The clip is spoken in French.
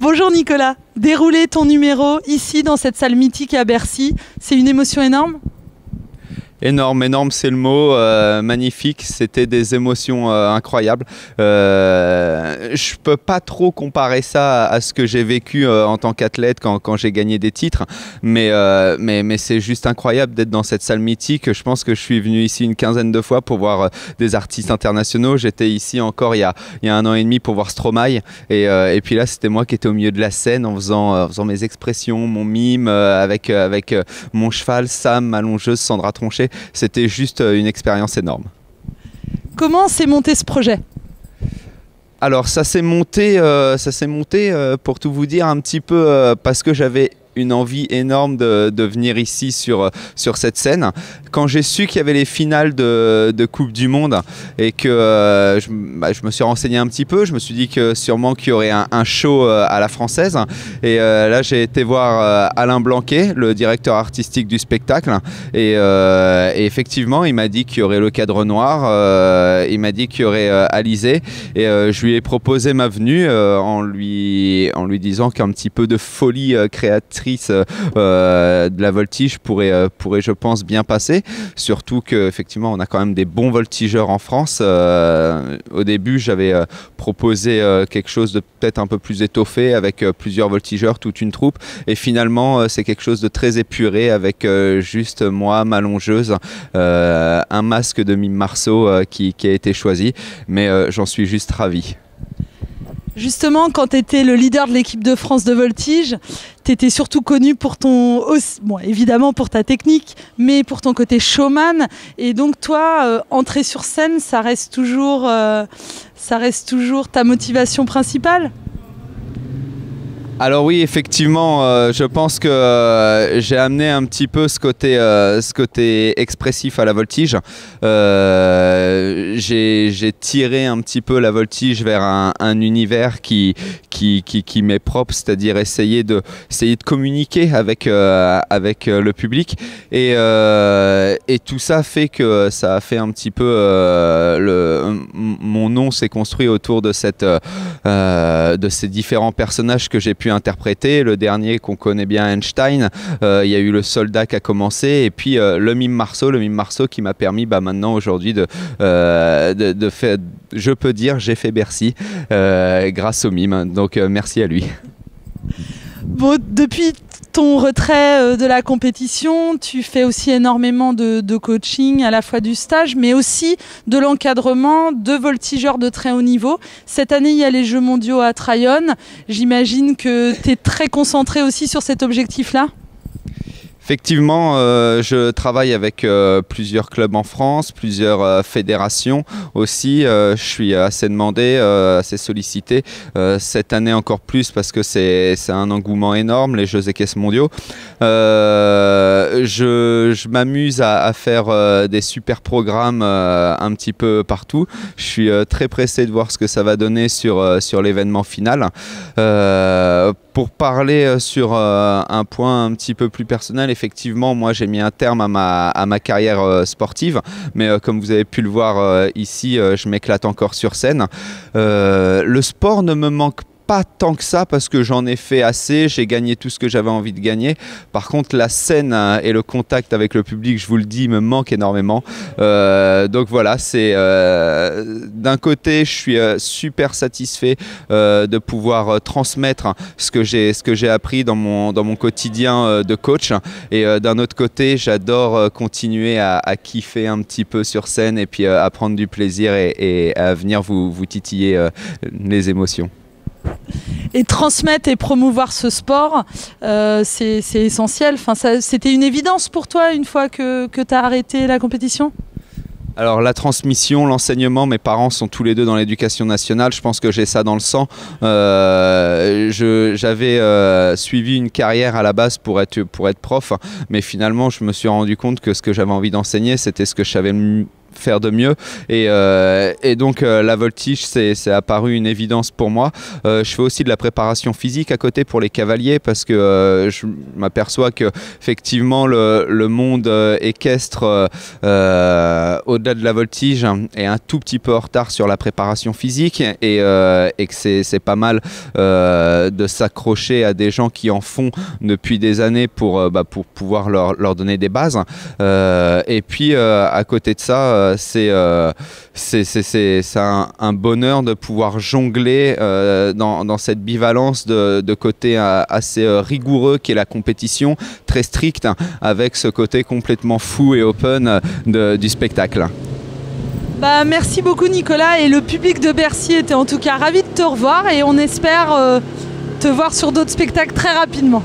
Bonjour Nicolas, dérouler ton numéro ici dans cette salle mythique à Bercy, c'est une émotion énorme? Énorme, énorme, c'est le mot, magnifique, c'était des émotions incroyables. Je peux pas trop comparer ça à ce que j'ai vécu en tant qu'athlète quand j'ai gagné des titres, mais c'est juste incroyable d'être dans cette salle mythique. Je pense que je suis venu ici une quinzaine de fois pour voir des artistes internationaux. J'étais ici encore il y a 1 an et demi pour voir Stromae, et puis là c'était moi qui étais au milieu de la scène en faisant mes expressions, mon mime, avec mon cheval Sam, ma longeuse Sandra Tronchet. C'était juste une expérience énorme. Comment s'est monté ce projet? Alors ça s'est monté pour tout vous dire un petit peu parce que j'avais une envie énorme de venir ici sur cette scène. Quand j'ai su qu'il y avait les finales de Coupe du Monde et que je me suis renseigné un petit peu, je me suis dit que sûrement qu'il y aurait un show à la française. Et là, j'ai été voir Alain Blanquet, le directeur artistique du spectacle. Et effectivement, il m'a dit qu'il y aurait le Cadre Noir, il m'a dit qu'il y aurait Alizé. Et je lui ai proposé ma venue en lui disant qu'un petit peu de folie créatrice de la voltige pourrait, je pense, bien passer. Surtout qu'effectivement, on a quand même des bons voltigeurs en France. Au début, j'avais proposé quelque chose de peut-être un peu plus étoffé avec plusieurs voltigeurs, toute une troupe. Et finalement, c'est quelque chose de très épuré avec juste moi, ma longeuse, un masque de Mime Marceau qui a été choisi. Mais j'en suis juste ravi. Justement, quand tu étais le leader de l'équipe de France de voltige, tu étais surtout connu pour évidemment pour ta technique, mais pour ton côté showman. Et donc toi, entrer sur scène, ça reste toujours ta motivation principale? Alors oui, effectivement, je pense que j'ai amené un petit peu ce côté expressif à la voltige. J'ai tiré un petit peu la voltige vers un univers qui m'est propre, c'est-à-dire essayer de communiquer avec le public. Et tout ça fait que ça a fait un petit peu mon nom s'est construit autour de ces différents personnages que j'ai pu interpréter. Le dernier qu'on connaît bien, Einstein, il y a eu le soldat qui a commencé, et puis le Mime Marceau qui m'a permis maintenant aujourd'hui de faire, je peux dire, j'ai fait Bercy grâce au mime, donc merci à lui. Bon, depuis ton retrait de la compétition, tu fais aussi énormément de coaching, à la fois du stage, mais aussi de l'encadrement de voltigeurs de très haut niveau. Cette année, il y a les Jeux mondiaux à Tryon. J'imagine que tu es très concentré aussi sur cet objectif-là? Effectivement, je travaille avec plusieurs clubs en France, plusieurs fédérations aussi. Je suis assez demandé, assez sollicité. Cette année encore plus parce que c'est un engouement énorme, les Jeux équestres mondiaux. Je m'amuse à faire des super programmes un petit peu partout. Je suis très pressé de voir ce que ça va donner sur l'événement final. Pour parler sur un point un petit peu plus personnel, effectivement, moi j'ai mis un terme à ma carrière sportive, mais comme vous avez pu le voir ici, je m'éclate encore sur scène. Le sport ne me manque pas tant que ça parce que j'en ai fait assez, j'ai gagné tout ce que j'avais envie de gagner. Par contre, la scène et le contact avec le public, je vous le dis, me manque énormément. Donc voilà, c'est d'un côté, je suis super satisfait de pouvoir transmettre ce que j'ai appris dans mon quotidien de coach. Et d'un autre côté, j'adore continuer à kiffer un petit peu sur scène et puis à prendre du plaisir et à venir vous titiller les émotions. Et transmettre et promouvoir ce sport, c'est essentiel. Enfin, c'était une évidence pour toi une fois que tu as arrêté la compétition? Alors la transmission, l'enseignement, mes parents sont tous les deux dans l'éducation nationale, je pense que j'ai ça dans le sang. J'avais suivi une carrière à la base pour être prof, mais finalement je me suis rendu compte que ce que j'avais envie d'enseigner, c'était ce que je savais faire de mieux. Et donc la voltige, c'est apparu une évidence pour moi. Je fais aussi de la préparation physique à côté pour les cavaliers parce que je m'aperçois que effectivement le monde équestre au-delà de la voltige est un tout petit peu en retard sur la préparation physique et que c'est pas mal de s'accrocher à des gens qui en font depuis des années pour pouvoir leur donner des bases. Et puis à côté de ça, c'est un bonheur de pouvoir jongler dans cette bivalence de côté assez rigoureux qui est la compétition, très stricte, avec ce côté complètement fou et open du spectacle. Bah, merci beaucoup Nicolas, et le public de Bercy était en tout cas ravi de te revoir et on espère te voir sur d'autres spectacles très rapidement.